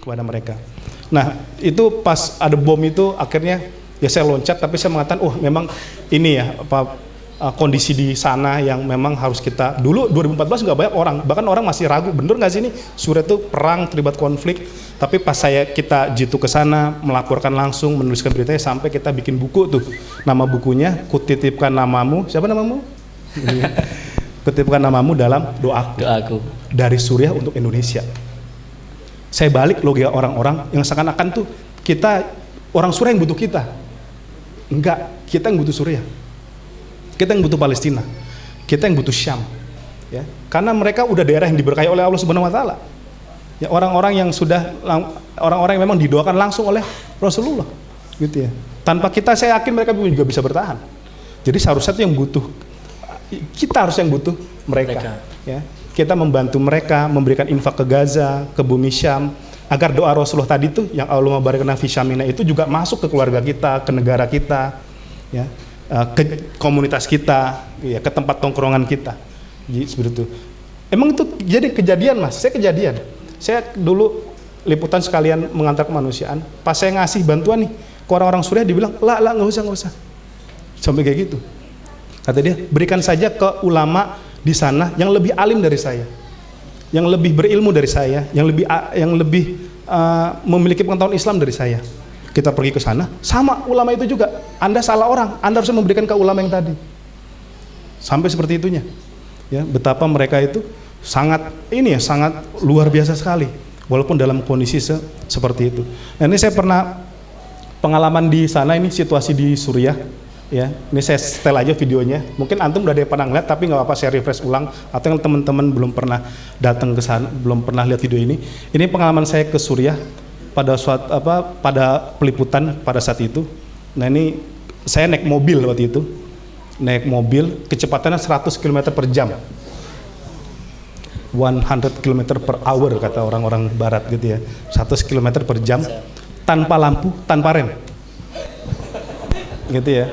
kepada mereka. Nah itu pas ada bom itu akhirnya ya saya loncat, tapi saya mengatakan, memang ini ya kondisi di sana yang memang harus kita, dulu 2014 nggak banyak orang, bahkan orang masih ragu, bener nggak sih ini Suriah itu perang, terlibat konflik. Tapi pas kita jitu ke sana, melaporkan langsung, menuliskan beritanya, sampai kita bikin buku tuh, nama bukunya Kutitipkan Namamu, siapa namamu? Kutitipkan namamu dalam doaku dari Suriah untuk Indonesia. Saya balik logika orang-orang yang seakan-akan tuh kita orang Suriah yang butuh kita, enggak, kita yang butuh Suriah. Kita yang butuh Palestina, kita yang butuh Syam, ya, karena mereka udah daerah yang diberkahi oleh Allah Subhanahu Wa Taala. Ya, orang-orang yang memang didoakan langsung oleh Rasulullah, gitu ya. Tanpa kita, saya yakin mereka juga bisa bertahan. Jadi seharusnya itu yang butuh, kita harus yang butuh mereka. Ya. Kita membantu mereka, memberikan infak ke Gaza, ke bumi Syam, agar doa Rasulullah tadi tuh yang Allahumma barik lana fi Syamina itu juga masuk ke keluarga kita, ke negara kita, ya. Ke komunitas kita, ya, ke tempat tongkrongan kita. Jadi seperti itu. Emang itu jadi kejadian, Mas. Saya dulu liputan sekalian mengantar kemanusiaan. Pas saya ngasih bantuan nih ke orang-orang Suriah, dibilang, lah nggak usah. Sampai kayak gitu. Kata dia, berikan saja ke ulama di sana yang lebih alim dari saya, yang lebih berilmu dari saya, yang lebih memiliki pengetahuan Islam dari saya. Kita pergi ke sana, sama ulama itu juga. Anda salah orang, Anda harus memberikan ke ulama yang tadi. Sampai seperti itunya. Ya, betapa mereka itu sangat luar biasa sekali, walaupun dalam kondisi seperti itu. Nah, ini saya pernah pengalaman di sana, ini situasi di Suriah. Ya, ini saya setel aja videonya. Mungkin antum udah ada yang pernah ngeliat, tapi nggak apa-apa saya refresh ulang. Atau yang teman-teman belum pernah datang ke sana, belum pernah lihat video ini. Ini pengalaman saya ke Suriah pada peliputan pada saat itu. Nah, ini saya naik mobil waktu itu. Naik mobil kecepatannya 100 km per jam. 100 km per hour kata orang-orang barat gitu ya. 100 km per jam tanpa lampu, tanpa rem. Gitu ya.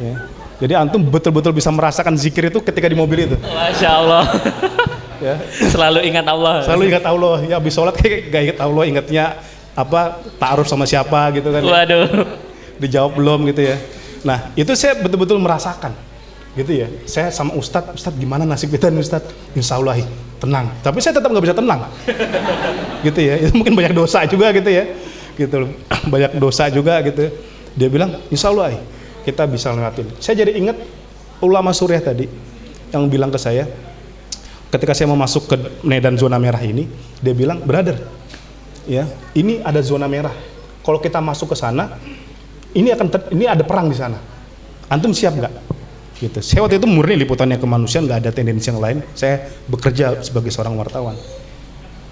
Ya. Jadi antum betul-betul bisa merasakan zikir itu ketika di mobil itu. Masya Allah. Ya. Selalu ingat Allah. Ya, habis sholat kayak gak ingat Allah, ingatnya ta'aruf sama siapa gitu kan. Waduh. Dijawab belum gitu ya. Nah, itu saya betul-betul merasakan gitu ya. Saya sama Ustadz gimana nasib kita nih Ustadz? Insya Allah tenang. Tapi saya tetap nggak bisa tenang. Gitu ya. Itu mungkin banyak dosa juga gitu ya. Gitu, banyak dosa juga gitu. Dia bilang, insya Allah kita bisa lewatin. Saya jadi ingat ulama Suriah tadi yang bilang ke saya, ketika saya mau masuk ke medan zona merah ini, dia bilang, brother, ya, ini ada zona merah. Kalau kita masuk ke sana, ini ada perang di sana. Antum siap nggak? Gitu. Saya waktu itu murni liputannya kemanusiaan, nggak ada tendensi yang lain. Saya bekerja sebagai seorang wartawan.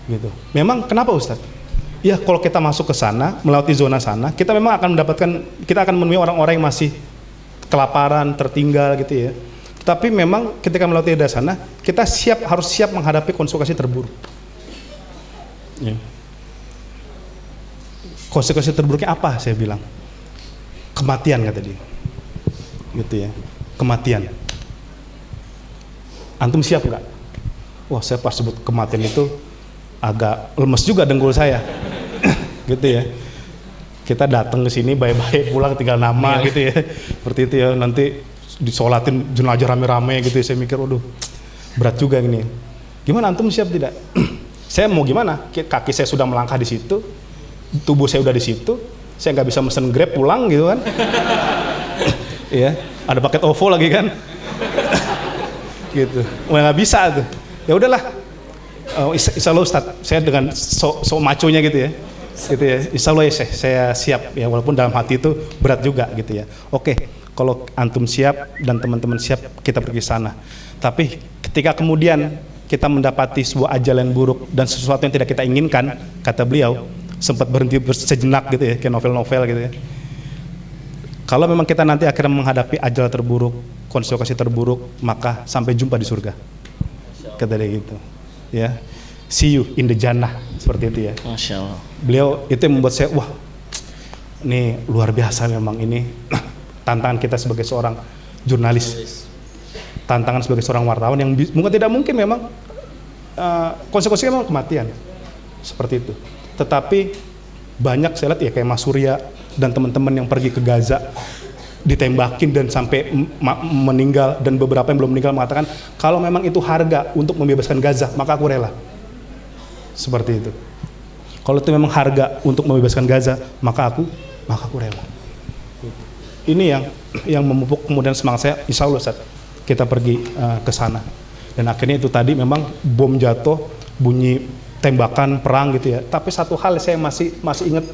Gitu. Memang kenapa Ustadz? Ya, kalau kita masuk ke sana, melewati zona sana, kita memang kita akan menemui orang-orang yang masih kelaparan, tertinggal gitu ya. Tapi memang ketika melewati daerah sana, kita harus siap menghadapi konsekuensi terburuk. Ya. Konsekuensi terburuknya apa? Saya bilang, kematian kata dia. Gitu ya, kematian. Antum siap nggak? Wah, saya pas sebut kematian itu agak lemes juga dengkul saya. Gitu ya. Kita datang ke sini baik-baik, pulang tinggal nama gitu ya. Seperti itu ya, nanti disolatin jenazah rame-rame gitu ya. Saya mikir, waduh, berat juga ini. Gimana antum siap tidak? Saya mau gimana? Kaki saya sudah melangkah di situ, tubuh saya udah di situ, saya nggak bisa mesen Grab pulang gitu kan. Iya, ada paket OVO lagi kan. Gitu. Nggak bisa tuh. Ya udahlah. Insya Allah Ustaz, saya dengan so maconya gitu ya. Gitu ya. Insya Allah ya saya siap ya, walaupun dalam hati itu berat juga gitu ya. Oke, kalau antum siap dan teman-teman siap, kita pergi sana. Tapi ketika kemudian kita mendapati sebuah ajal yang buruk dan sesuatu yang tidak kita inginkan, kata beliau, sempat berhenti sejenak gitu ya, kayak novel-novel gitu ya. Kalau memang kita nanti akhirnya menghadapi ajal terburuk, konsekuensi terburuk, maka sampai jumpa di surga. Kata dia gitu. Ya, see you in the jannah, seperti itu ya. Masya Allah. Beliau itu yang membuat saya, wah, ini luar biasa memang ini tantangan kita sebagai seorang jurnalis, tantangan sebagai seorang wartawan yang tidak mungkin memang konsekuensinya memang kematian, seperti itu. tetapi banyak saya lihat ya kayak Mas Surya dan teman-teman yang pergi ke Gaza ditembakin dan sampai meninggal, dan beberapa yang belum meninggal mengatakan kalau memang itu harga untuk membebaskan Gaza maka aku rela. Seperti itu. Kalau itu memang harga untuk membebaskan Gaza maka aku rela. Ini yang memupuk kemudian semangat saya, insya Allah Ustaz, kita pergi ke sana. Dan akhirnya itu tadi memang bom jatuh, bunyi tembakan perang gitu ya. Tapi satu hal saya masih ingat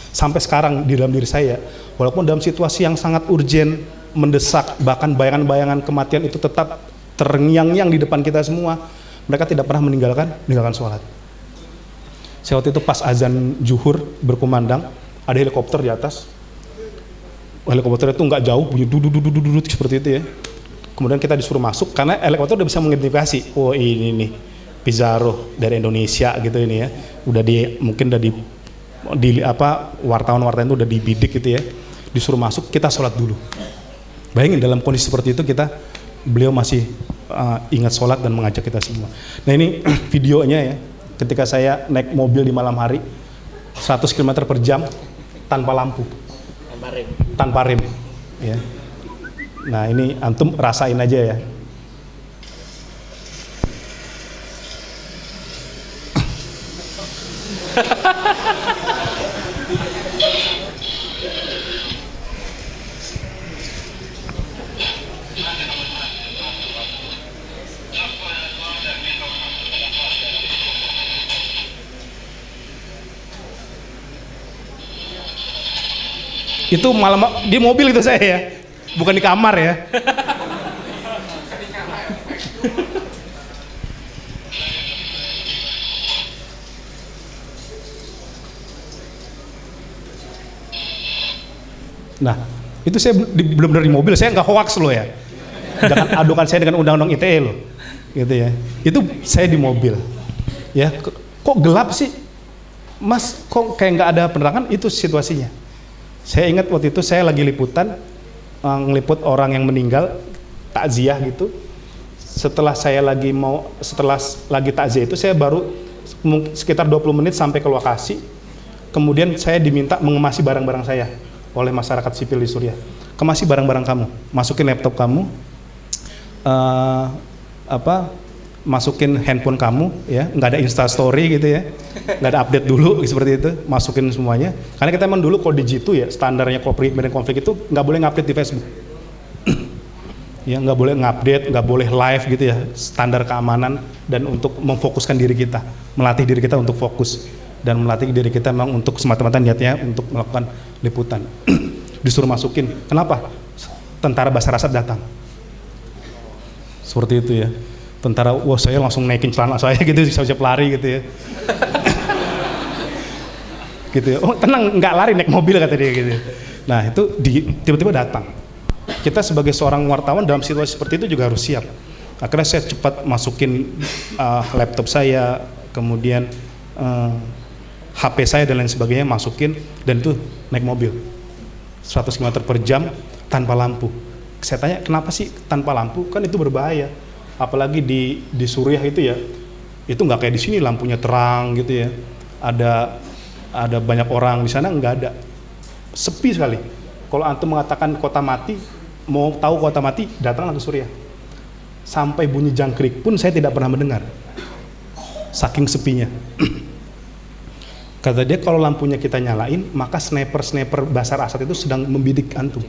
sampai sekarang di dalam diri saya, walaupun dalam situasi yang sangat urgen, mendesak, bahkan bayangan-bayangan kematian itu tetap terngiang-ngiang di depan kita semua, mereka tidak pernah meninggalkan sholat. Saya waktu itu pas azan zuhur berkumandang, ada helikopter di atas. Helikopter itu nggak jauh, bunyi duduk seperti itu ya. Kemudian kita disuruh masuk karena helikopter udah bisa mengidentifikasi, oh ini nih Pizarro dari Indonesia gitu ini ya. Mungkin udah di wartawan-wartawan itu udah dibidik gitu ya. Disuruh masuk, kita sholat dulu. Bayangin dalam kondisi seperti itu beliau masih ingat sholat dan mengajak kita semua. Nah ini videonya ya, ketika saya naik mobil di malam hari 100 km per jam tanpa lampu, tanpa rem ya. Nah ini antum rasain aja ya. Itu malam di mobil itu saya ya, bukan di kamar ya. Nah, itu saya belum dari mobil, saya nggak hoax loh ya. Jangan adukan saya dengan undang-undang ITE loh, gitu ya. Itu saya di mobil, ya. Kok gelap sih, Mas? Kok kayak nggak ada penerangan? Itu situasinya. Saya ingat waktu itu saya lagi liputan, ngeliput orang yang meninggal, takziah gitu. Setelah lagi takziah itu saya baru sekitar 20 menit sampai ke lokasi. Kemudian saya diminta mengemasi barang-barang saya oleh masyarakat sipil di Suriah. Kemasi barang-barang kamu, masukin laptop kamu, masukin handphone kamu, ya, nggak ada Instastory gitu ya, nggak ada update dulu seperti itu, masukin semuanya. Karena kita emang dulu kalau di G2 ya standarnya medan konflik itu nggak boleh ngupdate di Facebook, ya nggak boleh ngupdate, nggak boleh live gitu ya, standar keamanan dan untuk memfokuskan diri kita, melatih diri kita untuk fokus dan melatih diri kita memang untuk semata-mata niatnya untuk melakukan liputan. Disuruh masukin, kenapa? Tentara Bashar Assad datang, seperti itu ya. Tentara, wah saya langsung naikin celana saya gitu, siap-siap lari gitu ya. Gitu ya, oh tenang, nggak lari, naik mobil kata dia gitu. Nah itu tiba-tiba datang. Kita sebagai seorang wartawan dalam situasi seperti itu juga harus siap. Akhirnya saya cepat masukin laptop saya, kemudian HP saya dan lain sebagainya masukin, dan itu naik mobil 100 km per jam tanpa lampu. Saya tanya, kenapa sih tanpa lampu? Kan itu berbahaya. Apalagi di Suriah itu ya, itu nggak kayak di sini lampunya terang gitu ya. Ada banyak orang di sana, nggak ada, sepi sekali. Kalau antum mengatakan kota mati, mau tahu kota mati, datanglah ke Suriah. Sampai bunyi jangkrik pun saya tidak pernah mendengar, saking sepinya. Kata dia kalau lampunya kita nyalain, maka sniper Bashar Assad itu sedang membidik antum.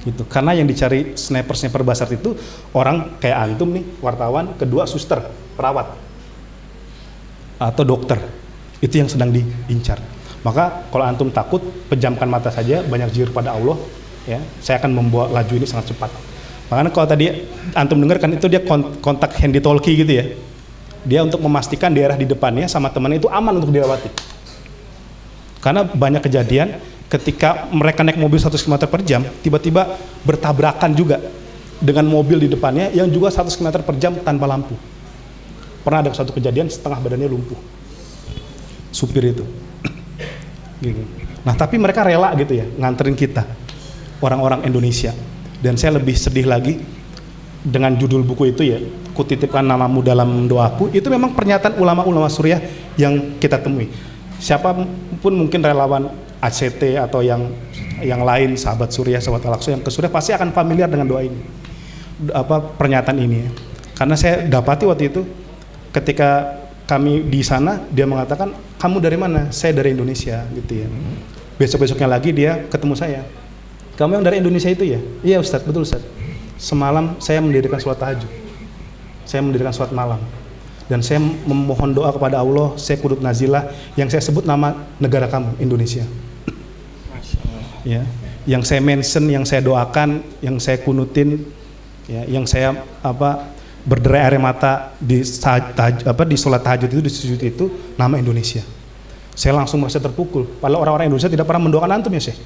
Gitu. Karena yang dicari sniper Bashar itu orang kayak antum nih, wartawan, kedua suster, perawat atau dokter, itu yang sedang diincar. Maka kalau antum takut, pejamkan mata saja, banyak zikir pada Allah ya, saya akan membawa laju ini sangat cepat. Makanya kalau tadi antum dengar kan itu dia kontak handy talkie gitu ya, dia untuk memastikan daerah di depannya sama temannya itu aman untuk dilewati. Karena banyak kejadian ketika mereka naik mobil 100 km per jam, tiba-tiba bertabrakan juga dengan mobil di depannya yang juga 100 km per jam tanpa lampu. Pernah ada satu kejadian setengah badannya lumpuh, supir itu. Nah tapi mereka rela gitu ya, nganterin kita, orang-orang Indonesia. Dan saya lebih sedih lagi, dengan judul buku itu ya, Kutitipkan Namamu Dalam Doaku, itu memang pernyataan ulama-ulama Suriah yang kita temui. Siapapun mungkin relawan ACT atau yang lain, sahabat Suriah, sahabat Al-Aqsa yang ke Suriah pasti akan familiar dengan doa ini, pernyataan ini. Karena saya dapati waktu itu ketika kami di sana, dia mengatakan, kamu dari mana? Saya dari Indonesia, gitu ya. Besok-besoknya lagi dia ketemu saya, kamu yang dari Indonesia itu ya? Iya Ustadz, betul Ustadz. Semalam saya mendirikan sholat tahajud, saya mendirikan sholat malam, dan saya memohon doa kepada Allah, saya kudut nazilah, yang saya sebut nama negara kamu, Indonesia. Ya, yang saya mention, yang saya doakan, yang saya kunutin, ya, yang saya berderai air mata di sholat tahajud itu, di sujud itu, nama Indonesia. Saya langsung merasa terpukul. Padahal orang-orang Indonesia tidak pernah mendoakan antum ya Syekh.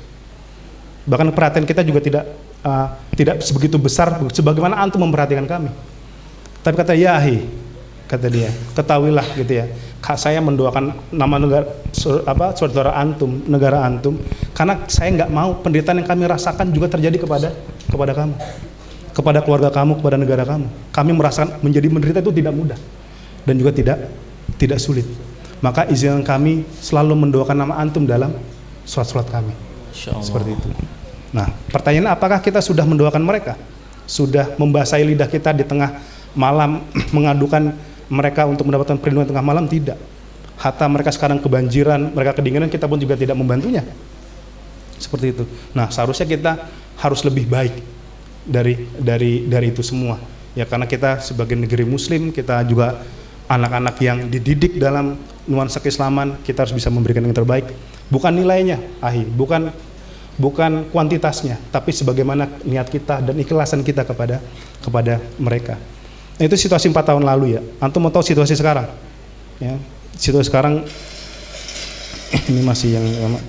Bahkan perhatian kita juga tidak sebegitu besar sebagaimana antum memperhatikan kami. Tapi kata Yahi, kata dia, ketahuilah gitu ya, saya mendoakan nama negara saudara antum, negara antum, karena saya nggak mau penderitaan yang kami rasakan juga terjadi kepada kamu, kepada keluarga kamu, kepada negara kamu. Kami merasakan menjadi menderita itu tidak mudah dan juga tidak sulit. Maka izinkan kami selalu mendoakan nama antum dalam sholat kami. Seperti itu. Nah, pertanyaannya, apakah kita sudah mendoakan mereka? Sudah membasahi lidah kita di tengah malam mengadukan mereka untuk mendapatkan perlindungan tengah malam? Tidak. Hatta mereka sekarang kebanjiran, mereka kedinginan, kita pun juga tidak membantunya. Seperti itu. Nah, seharusnya kita harus lebih baik dari itu semua. Ya, karena kita sebagai negeri muslim, kita juga anak-anak yang dididik dalam nuansa keislaman, kita harus bisa memberikan yang terbaik. Bukan nilainya, bukan kuantitasnya, tapi sebagaimana niat kita dan ikhlasan kita kepada mereka. Nah, itu situasi 4 tahun lalu ya. Antum mau tahu situasi sekarang? Ya, situasi sekarang ini masih yang lama.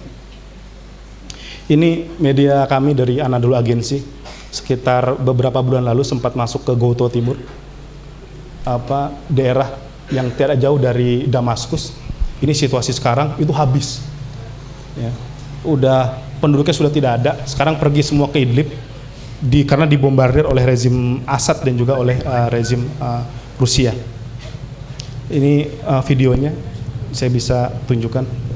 Ini media kami dari Anadolu Agency, sekitar beberapa bulan lalu sempat masuk ke Ghouta Timur, daerah yang tidak jauh dari Damaskus. Ini situasi sekarang itu habis. Ya, udah penduduknya sudah tidak ada. Sekarang pergi semua ke Idlib karena dibombardir oleh rezim Assad dan juga oleh rezim Rusia. Ini videonya saya bisa tunjukkan.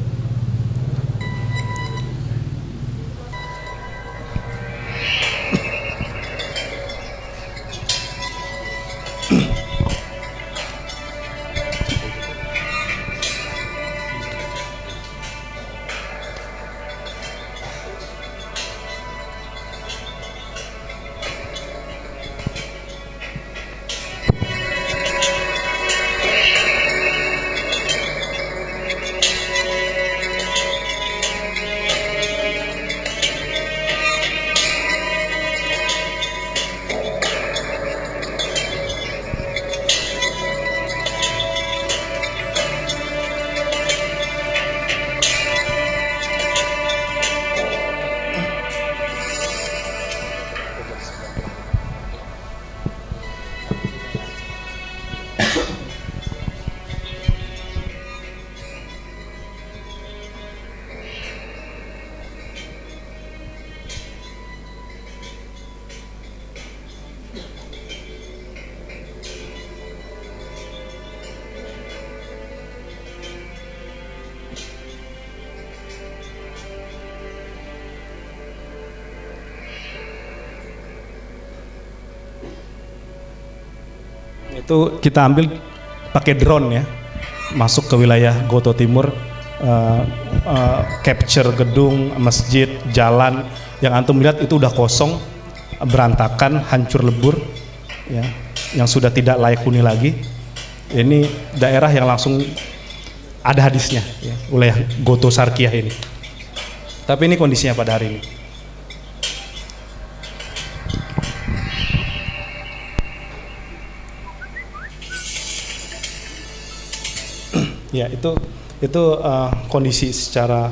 Itu kita ambil pakai drone ya, masuk ke wilayah Ghouta Timur, capture gedung, masjid, jalan yang antum lihat itu udah kosong, berantakan, hancur lebur, ya, yang sudah tidak layak huni lagi. Ini daerah yang langsung ada hadisnya, ya, wilayah Ghouta Sarkiyah ini. Tapi ini kondisinya pada hari ini. Ya, itu kondisi secara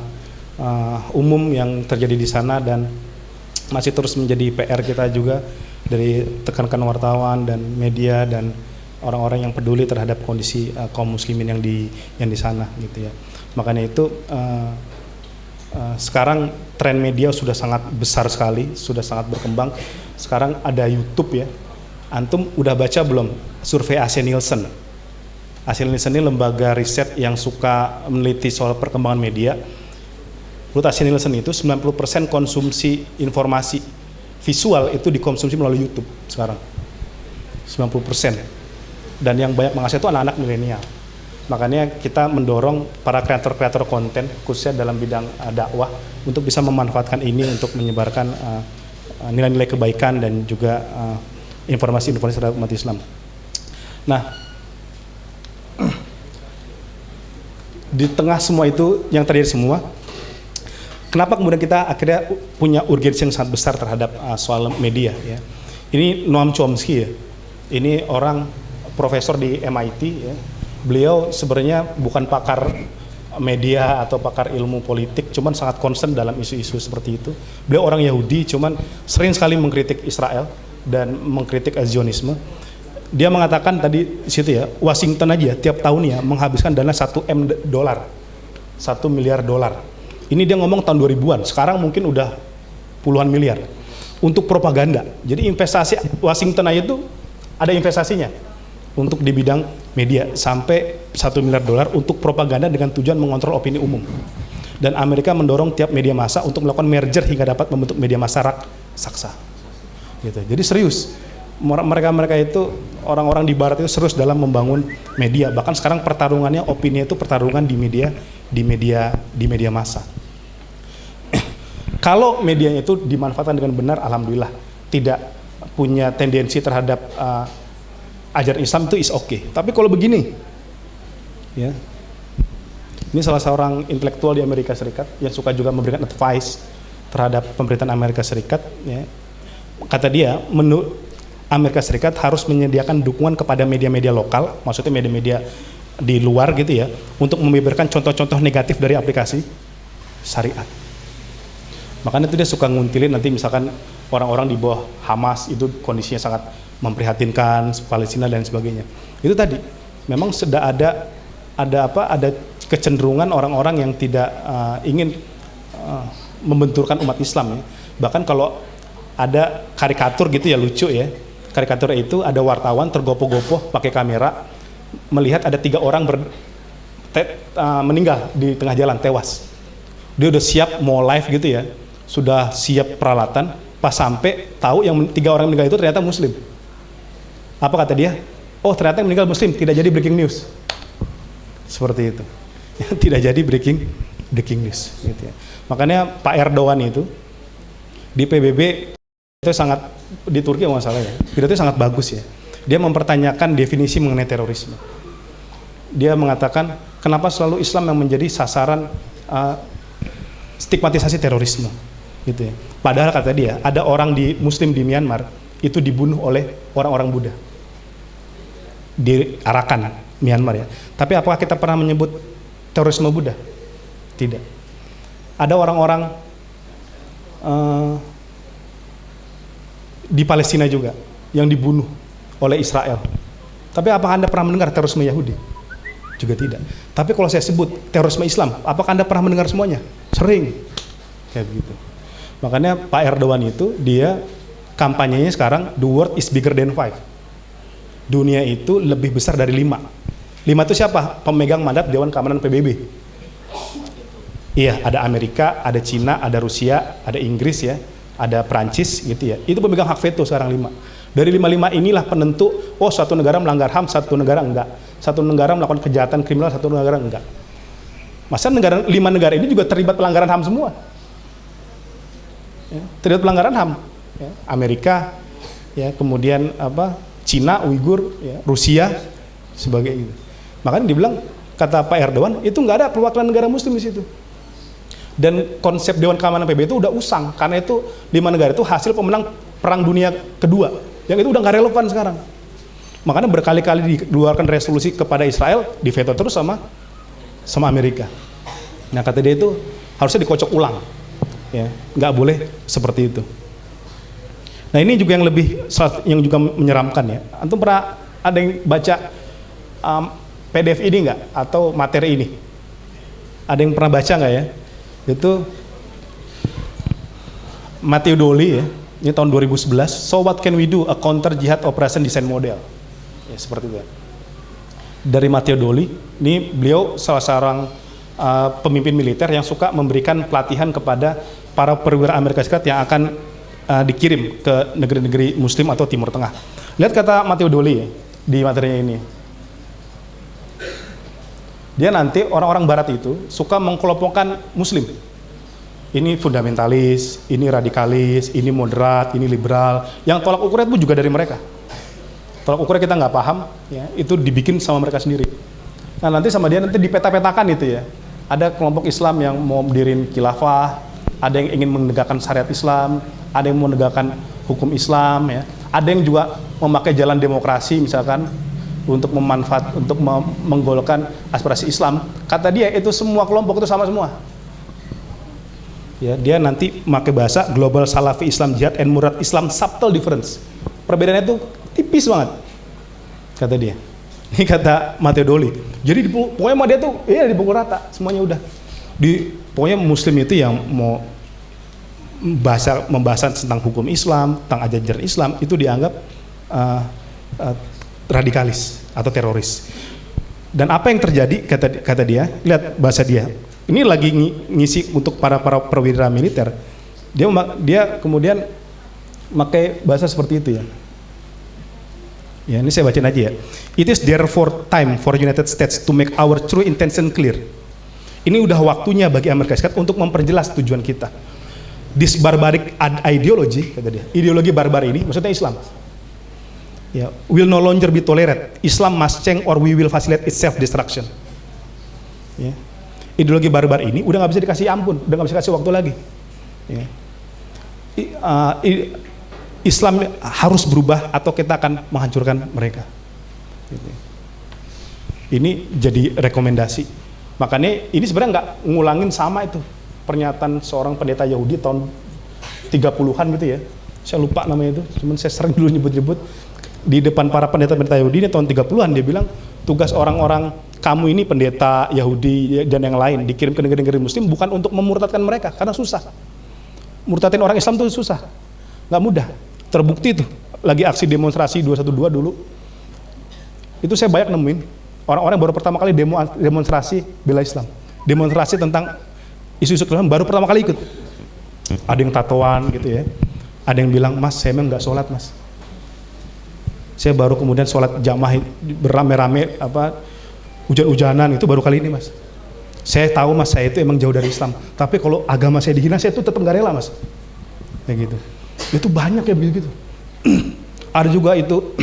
umum yang terjadi di sana dan masih terus menjadi PR kita juga dari tekankan wartawan dan media dan orang-orang yang peduli terhadap kondisi kaum muslimin yang di sana gitu ya. Makanya itu sekarang tren media sudah sangat besar sekali, sudah sangat berkembang. Sekarang ada YouTube ya. Antum udah baca belum survei AC Nielsen? AC Nielsen ini lembaga riset yang suka meneliti soal perkembangan media. Menurut AC Nielsen itu 90% konsumsi informasi visual itu dikonsumsi melalui YouTube sekarang. 90%. Dan yang banyak mengakses itu anak-anak milenial. Makanya kita mendorong para kreator-kreator konten khususnya dalam bidang dakwah untuk bisa memanfaatkan ini untuk menyebarkan nilai-nilai kebaikan dan juga informasi-informasi terhadap umat Islam. Nah, di tengah semua itu yang terjadi semua, kenapa kemudian kita akhirnya punya urgensi yang sangat besar terhadap soal media? Ya. Ini Noam Chomsky ya, ini orang profesor di MIT. Ya. Beliau sebenarnya bukan pakar media atau pakar ilmu politik, cuman sangat concern dalam isu-isu seperti itu. Beliau orang Yahudi, cuman sering sekali mengkritik Israel dan mengkritik Zionisme. Dia mengatakan tadi di situ ya, Washington aja tiap tahunnya menghabiskan dana 1 miliar dolar. Ini dia ngomong tahun 2000-an, sekarang mungkin udah puluhan miliar untuk propaganda. Jadi investasi Washington aja itu ada investasinya untuk di bidang media sampai 1 miliar dolar untuk propaganda dengan tujuan mengontrol opini umum. Dan Amerika mendorong tiap media massa untuk melakukan merger hingga dapat membentuk media massa raksasa. Gitu. Jadi serius, mereka itu orang-orang di Barat itu serius dalam membangun media. Bahkan sekarang pertarungannya opini itu pertarungan di media massa. Kalau medianya itu dimanfaatkan dengan benar, alhamdulillah, tidak punya tendensi terhadap ajaran Islam itu is okay. Tapi kalau begini, ya, ini salah seorang intelektual di Amerika Serikat yang suka juga memberikan advice terhadap pemerintahan Amerika Serikat. Ya. Kata dia, Amerika Serikat harus menyediakan dukungan kepada media-media lokal, maksudnya media-media di luar gitu ya, untuk membeberkan contoh-contoh negatif dari aplikasi syariat. Makanya itu dia suka nguntilin nanti misalkan orang-orang di bawah Hamas itu kondisinya sangat memprihatinkan, Palestina dan sebagainya. Itu tadi memang sudah ada kecenderungan orang-orang yang tidak ingin membenturkan umat Islam ya. Bahkan kalau ada karikatur gitu ya, lucu ya. Karikatur itu ada wartawan tergopoh-gopoh pakai kamera melihat ada 3 orang meninggal di tengah jalan, tewas. Dia udah siap mau live gitu ya, sudah siap peralatan, pas sampai tahu yang 3 orang meninggal itu ternyata Muslim. Apa kata dia? Oh, ternyata yang meninggal Muslim, tidak jadi breaking news. Seperti itu. Tidak jadi breaking news gitu ya. Makanya Pak Erdogan itu di PBB itu sangat, di Turki nggak salah ya, itu sangat bagus ya. Dia mempertanyakan definisi mengenai terorisme. Dia mengatakan kenapa selalu Islam yang menjadi sasaran stigmatisasi terorisme, gitu ya. Padahal kata dia ada orang Muslim di Myanmar itu dibunuh oleh orang-orang Buddha di Arakan, Myanmar ya. Tapi apakah kita pernah menyebut terorisme Buddha? Tidak. Ada orang-orang di Palestina juga yang dibunuh oleh Israel. Tapi apakah Anda pernah mendengar terorisme Yahudi? Juga tidak. Tapi kalau saya sebut terorisme Islam, apakah Anda pernah mendengar semuanya? Sering. Kayak begitu. Makanya Pak Erdogan itu dia kampanyenya sekarang the world is bigger than 5. Dunia itu lebih besar dari 5. 5 itu siapa? Pemegang mandat Dewan Keamanan PBB. Iya, ada Amerika, ada Cina, ada Rusia, ada Inggris ya, ada Prancis gitu ya. Itu pemegang hak veto sekarang 5. Dari 5 inilah penentu, oh satu negara melanggar HAM, satu negara enggak. Satu negara melakukan kejahatan kriminal, satu negara enggak. Masa 5 negara ini juga terlibat pelanggaran HAM semua. Ya, terlibat pelanggaran HAM. Ya, Amerika, ya, kemudian Cina, Uighur, ya, Rusia, sebagai itu. Makanya dibilang, kata Pak Erdogan, itu nggak ada perwakilan negara Muslim di situ. Dan konsep Dewan Keamanan PBB itu udah usang, karena itu 5 negara itu hasil pemenang Perang Dunia Kedua, yang itu udah nggak relevan sekarang. Makanya berkali-kali dikeluarkan resolusi kepada Israel, diveto terus sama Amerika. Nah kata dia itu harusnya dikocok ulang, ya, nggak boleh seperti itu. Nah ini juga yang juga menyeramkan ya. Antum pernah ada yang baca PDF ini nggak atau materi ini? Ada yang pernah baca nggak ya? Itu Matteo Dolli ya, Ini tahun 2011. So what can we do? A counter jihad operation design model. Ya, seperti itu. Dari Matteo Dolli. Ini beliau salah seorang pemimpin militer yang suka memberikan pelatihan kepada para perwira Amerika Serikat yang akan dikirim ke negeri-negeri Muslim atau Timur Tengah. Lihat kata Matteo Dolli di materinya ini. Dia nanti orang-orang Barat itu suka mengkelompokkan Muslim. Ini fundamentalis, ini radikalis, ini moderat, ini liberal. Yang tolak ukurnya itu juga dari mereka. Tolak ukurnya kita nggak paham, ya, itu dibikin sama mereka sendiri. Nah nanti sama dia nanti dipeta-petakan itu ya. Ada kelompok Islam yang mau mendiriin khilafah, ada yang ingin menegakkan syariat Islam, ada yang mau menegakkan hukum Islam, ya. Ada yang juga memakai jalan demokrasi misalkan untuk menggolkan aspirasi Islam. Kata dia itu semua kelompok itu sama semua. Ya, dia nanti pakai bahasa global Salafi Islam Jihad and Murad Islam subtle difference. Perbedaannya itu tipis banget. Kata dia. Ini kata Matteo Dolli. Jadi pokoknya sama dia tuh dipukul rata, semuanya udah. Pokoknya Muslim itu yang mau membahas tentang hukum Islam, tentang ajaran Islam itu dianggap radikalis atau teroris. Dan apa yang terjadi kata dia, lihat bahasa dia. Ini lagi ngisi untuk para perwira militer. Dia kemudian pakai bahasa seperti itu ya. Ya, ini saya bacain aja ya. It is therefore time for United States to make our true intention clear. Ini udah waktunya bagi Amerika Serikat untuk memperjelas tujuan kita. This barbaric ideology, kata dia, ideologi barbar ini, maksudnya Islam. Ya, will no longer be tolerated. Islam must change or we will facilitate its self-destruction. Ya. Ideologi barbar ini udah nggak bisa dikasih ampun, udah nggak bisa kasih waktu lagi. Ya. Islam harus berubah atau kita akan menghancurkan mereka. Gitu. Ini jadi rekomendasi. Makanya ini sebenarnya nggak ngulangin sama itu pernyataan seorang pendeta Yahudi tahun 30-an gitu ya. Saya lupa namanya itu, cuman saya sering dulu nyebut-nyebut di depan para pendeta-pendeta Yahudi ini tahun 30-an dia bilang tugas orang-orang kamu ini pendeta Yahudi dan yang lain dikirim ke negeri-negeri Muslim bukan untuk memurtadkan mereka karena susah. Murtadin orang Islam itu susah, nggak mudah. Terbukti tuh lagi aksi demonstrasi 212 dulu. Itu saya banyak nemuin orang-orang baru pertama kali demonstrasi bela Islam, demonstrasi tentang isu-isu Islam baru pertama kali ikut. Ada yang tatoan gitu ya, ada yang bilang mas saya memang nggak sholat mas. Saya baru kemudian sholat jamaah beramai-ramai hujan-hujanan itu baru kali ini mas. Saya tahu mas saya itu emang jauh dari Islam, tapi kalau agama saya dihina saya itu tetap nggak rela mas. Kayak gitu. Itu banyak ya begitu. Ada juga itu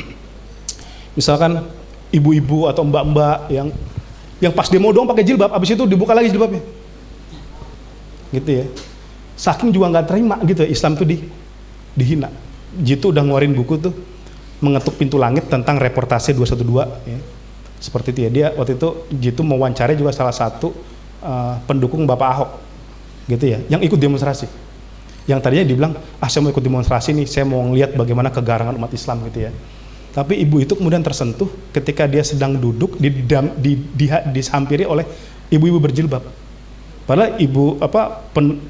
misalkan ibu-ibu atau mbak-mbak yang pas demo doang pakai jilbab, abis itu dibuka lagi jilbabnya. Gitu ya. Saking juga nggak terima gitu ya, Islam itu dihina. Jitu udah ngeluarin buku tuh Mengetuk Pintu Langit tentang reportase 212 ya. Seperti itu ya. Dia waktu itu Jitu mewawancarai juga salah satu pendukung Bapak Ahok gitu ya, yang ikut demonstrasi. Yang tadinya dibilang, saya mau ikut demonstrasi nih, saya mau ngeliat bagaimana kegarangan umat Islam gitu ya. Tapi ibu itu kemudian tersentuh ketika dia sedang duduk dihampiri oleh ibu-ibu berjilbab. Padahal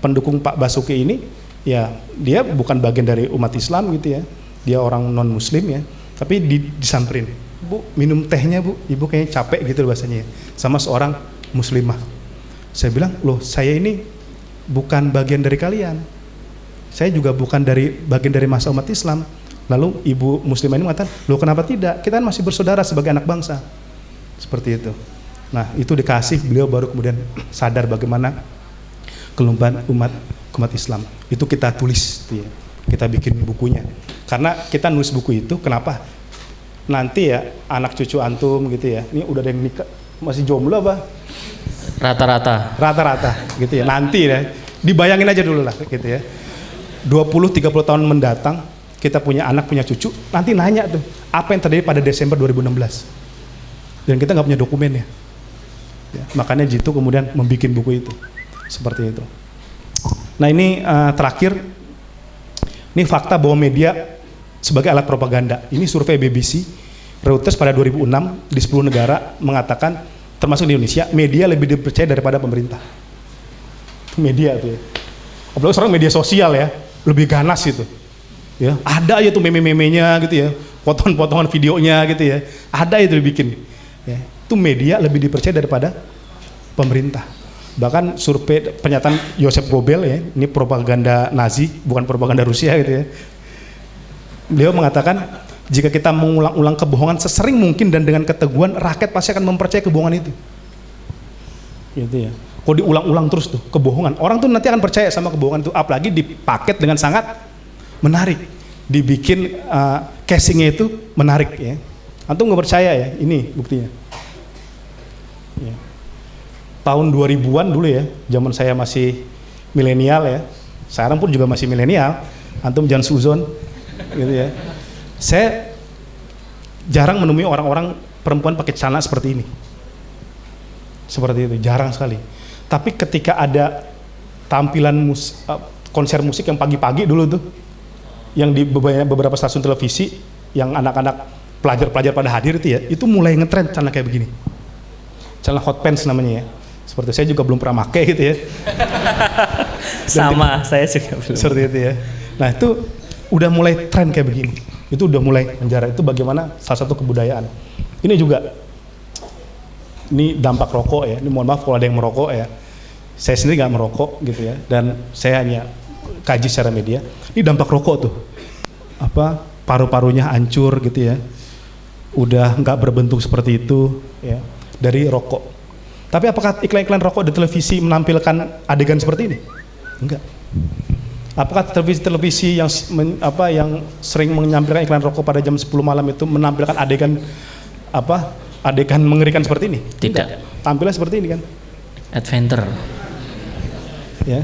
pendukung Pak Basuki ini, ya dia bukan bagian dari umat Islam gitu ya. Dia orang non Muslim ya. Tapi disamperin, Bu minum tehnya Bu, ibu kayaknya capek gitu bahasanya ya. Sama seorang muslimah. Saya bilang, loh saya ini bukan bagian dari kalian. Saya juga bukan bagian dari masa umat Islam. Lalu ibu muslimah ini mengatakan, loh kenapa tidak? Kita kan masih bersaudara sebagai anak bangsa. Seperti itu. Nah itu dikasih, beliau baru kemudian sadar bagaimana kelumpuhan umat Islam. Itu kita tulis, ya. Kita bikin bukunya. Karena kita nulis buku itu, kenapa? Nanti ya anak cucu antum gitu ya, ini udah ada yang nikah, masih jomblo apa? Rata-rata gitu ya. Nanti ya, dibayangin aja dulu lah gitu ya. 20-30 tahun mendatang kita punya anak, punya cucu, nanti nanya tuh apa yang terjadi pada Desember 2016 dan kita nggak punya dokumennya ya, makanya Jitu kemudian membuat buku itu seperti itu. Nah ini terakhir, ini fakta bahwa media sebagai alat propaganda. Ini survei BBC Reuters pada 2006 di 10 negara mengatakan, termasuk di Indonesia, media lebih dipercaya daripada pemerintah. Media tuh ya. Apalagi sekarang media sosial ya, lebih ganas itu. Ya, ada aja tuh meme-memenya gitu ya, potongan-potongan videonya gitu ya, ada itu dibikin. Ya, itu media lebih dipercaya daripada pemerintah. Bahkan survei pernyataan Joseph Goebbels ya, ini propaganda Nazi, bukan propaganda Rusia gitu ya. Beliau mengatakan, jika kita mengulang-ulang kebohongan sesering mungkin dan dengan keteguhan, rakyat pasti akan mempercayai kebohongan itu. Gitu ya. Kalau diulang-ulang terus tuh kebohongan, orang tuh nanti akan percaya sama kebohongan itu, apalagi dipaket dengan sangat menarik, dibikin casingnya itu menarik ya. Antum nggak percaya ya, ini buktinya. Ya. Tahun 2000-an dulu ya, zaman saya masih milenial ya, sekarang pun juga masih milenial, antum jangan suzon, gitu ya. Saya jarang menemui orang-orang perempuan pakai celana seperti ini, seperti itu, jarang sekali. Tapi ketika ada tampilan konser musik yang pagi-pagi dulu tuh, yang di beberapa stasiun televisi, yang anak-anak pelajar-pelajar pada hadir itu ya, itu mulai ngetren celana kayak begini, celana hot pants namanya ya. Seperti saya juga belum pernah pakai gitu ya. Sama, saya juga belum. Seperti itu ya. Nah itu udah mulai tren kayak begini. Itu udah mulai menjara. Itu bagaimana salah satu kebudayaan. Ini juga, ini dampak rokok ya. Ini mohon maaf kalau ada yang merokok ya. Saya sendiri nggak merokok gitu ya. Dan saya hanya kaji secara media. Ini dampak rokok tuh. Apa paru-parunya hancur gitu ya. Udah nggak berbentuk seperti itu ya. Dari rokok. Tapi apakah iklan-iklan rokok di televisi menampilkan adegan seperti ini? Enggak. Apakah televisi yang yang sering menampilkan iklan rokok pada jam 10 malam itu menampilkan adegan adegan mengerikan seperti ini? Tidak. Enggak. Tampilnya seperti ini kan? Adventure. Ya.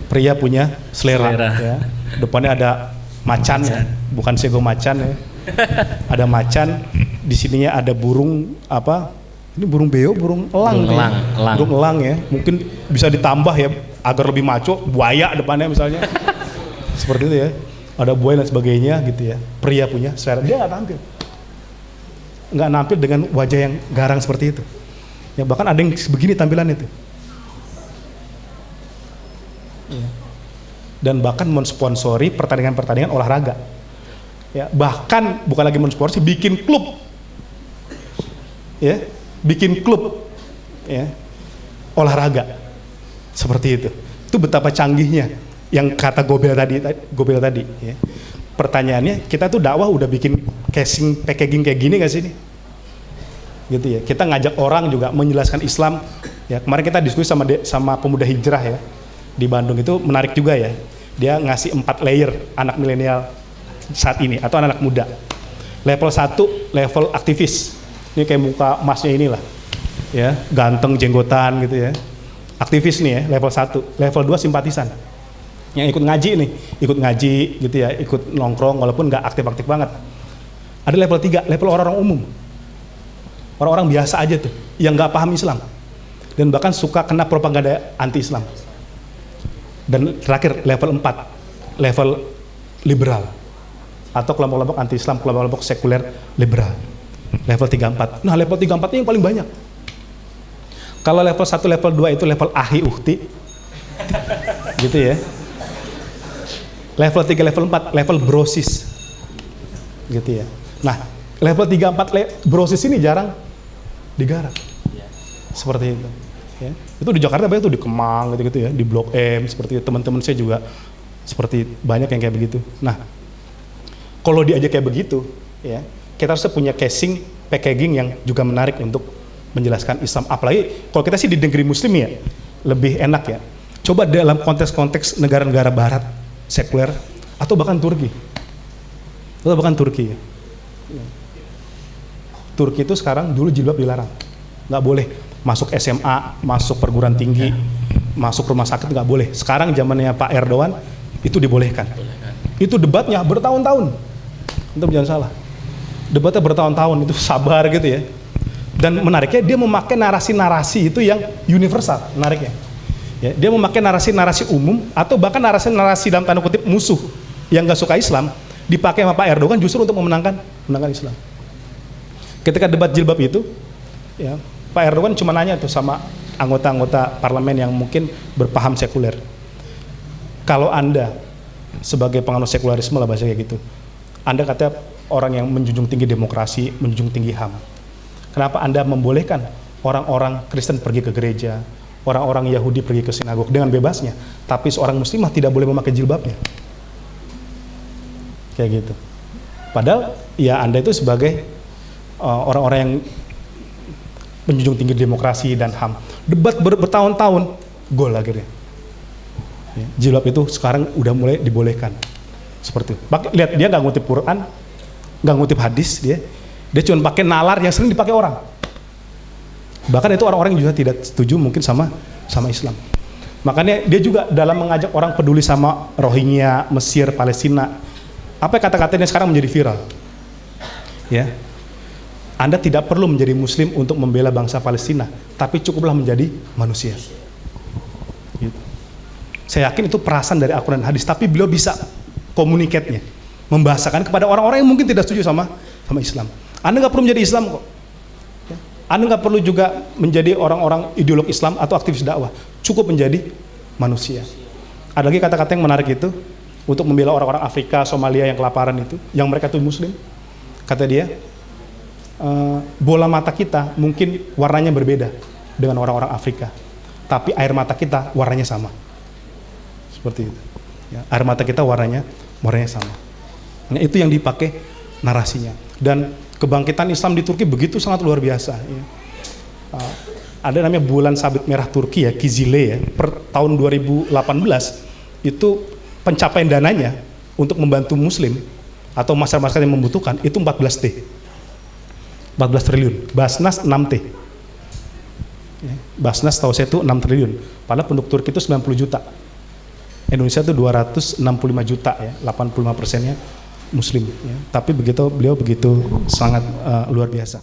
Pria punya selera. Ya. Depannya ada macan. Ya. Bukan sego macan ya. Ada macan, di sininya ada burung ini burung beo, burung elang. Burung elang ya. Mungkin bisa ditambah ya agar lebih maco, buaya depannya misalnya. Seperti itu ya. Ada buaya dan sebagainya gitu ya. Pria punya selera. Dia nggak tampil. Nggak nampil dengan wajah yang garang seperti itu. Ya bahkan ada yang begini tampilan itu. Ya. Dan bahkan mensponsori pertandingan-pertandingan olahraga. Ya, bahkan bukan lagi mensponsori, bikin klub. Ya. Bikin klub ya, olahraga seperti itu betapa canggihnya yang kata Goebbels tadi ya. Pertanyaannya, kita tuh dakwah udah bikin casing packaging kayak gini gak sih ini? Gitu ya, kita ngajak orang juga menjelaskan Islam ya. Kemarin kita diskusi sama pemuda hijrah ya di Bandung, itu menarik juga ya. Dia ngasih 4 layer anak milenial saat ini atau anak muda. Level 1 level aktivis. Ini kayak muka emasnya inilah, ya, ganteng, jenggotan gitu ya. Aktivis nih ya, level 1. Level 2 simpatisan. Yang ikut ngaji nih, ikut ngaji gitu ya, ikut nongkrong walaupun nggak aktif-aktif banget. Ada level 3, level orang-orang umum. Orang-orang biasa aja tuh, yang nggak paham Islam. Dan bahkan suka kena propaganda anti-Islam. Dan terakhir level 4, level liberal. Atau kelompok-kelompok anti-Islam, kelompok-kelompok sekuler liberal. Level 3-4. Nah level 3-4 ini yang paling banyak. Kalau level 1, level 2 itu level ahi uhti. Gitu ya. Level 3, level 4, level brosis. Gitu ya. Nah, level 3-4 brosis ini jarang digarap. Seperti itu. Ya. Itu di Jakarta banyak tuh, di Kemang gitu-gitu ya, di Blok M, seperti itu. Teman-teman saya juga seperti banyak yang kayak begitu. Nah, kalau diajak kayak begitu, ya, kita harus punya casing, packaging yang juga menarik untuk menjelaskan Islam. Apalagi kalau kita sih di negeri Muslim ya, lebih enak ya. Coba dalam konteks-konteks negara-negara Barat, sekuler, atau bahkan Turki. Turki itu sekarang, dulu jilbab dilarang. Nggak boleh masuk SMA, masuk perguruan tinggi, masuk rumah sakit nggak boleh. Sekarang zamannya Pak Erdogan, itu dibolehkan. Itu debatnya bertahun-tahun. Untuk jangan salah. Debatnya bertahun-tahun, itu sabar gitu ya. Dan menariknya dia memakai narasi-narasi itu yang universal, menariknya. Ya, dia memakai narasi-narasi umum atau bahkan narasi-narasi dalam tanda kutip musuh yang gak suka Islam dipakai sama Pak Erdogan justru untuk memenangkan Islam. Ketika debat jilbab itu, ya, Pak Erdogan cuma nanya tuh sama anggota-anggota parlemen yang mungkin berpaham sekuler. Kalau Anda sebagai penganut sekularisme lah bahasa kayak gitu. Anda katanya orang yang menjunjung tinggi demokrasi, menjunjung tinggi HAM. Kenapa Anda membolehkan orang-orang Kristen pergi ke gereja, orang-orang Yahudi pergi ke sinagog dengan bebasnya, tapi seorang muslimah tidak boleh memakai jilbabnya? Kayak gitu. Padahal ya Anda itu sebagai orang-orang yang menjunjung tinggi demokrasi dan HAM. Debat bertahun-tahun, gol akhirnya. Ya, jilbab itu sekarang udah mulai dibolehkan. Seperti itu. Lihat, dia nggak ngutip Quran, nggak ngutip hadis, dia cuma pakai nalar yang sering dipakai orang. Bahkan itu orang-orang yang juga tidak setuju mungkin sama Islam. Makanya dia juga dalam mengajak orang peduli sama Rohingya, Mesir, Palestina. Apa kata-katanya sekarang menjadi viral? Ya, Anda tidak perlu menjadi Muslim untuk membela bangsa Palestina, tapi cukuplah menjadi manusia. Gitu. Saya yakin itu perasaan dari Al-Quran dan hadis, tapi beliau bisa komunikatnya, membahasakan kepada orang-orang yang mungkin tidak setuju sama Islam. Anda nggak perlu menjadi Islam kok. Anda nggak perlu juga menjadi orang-orang ideolog Islam atau aktivis dakwah. Cukup menjadi manusia. Ada lagi kata-kata yang menarik itu untuk membela orang-orang Afrika, Somalia yang kelaparan itu, yang mereka tuh Muslim. Kata dia, bola mata kita mungkin warnanya berbeda dengan orang-orang Afrika, tapi air mata kita warnanya sama. Seperti itu. Ya, air mata kita warnanya sama. Nah, itu yang dipakai narasinya. Dan kebangkitan Islam di Turki begitu sangat luar biasa. Ya. Ada namanya bulan sabit merah Turki ya, Kizile ya. Per tahun 2018 itu pencapaian dananya untuk membantu Muslim atau masyarakat yang membutuhkan itu 14 triliun. Basnas 6 T. Ya, Basnas tahu saya itu 6 triliun. Padahal penduduk Turki itu 90 juta. Indonesia itu 265 juta ya, 85%-nya Muslim. Ya. Tapi beliau begitu sangat luar biasa.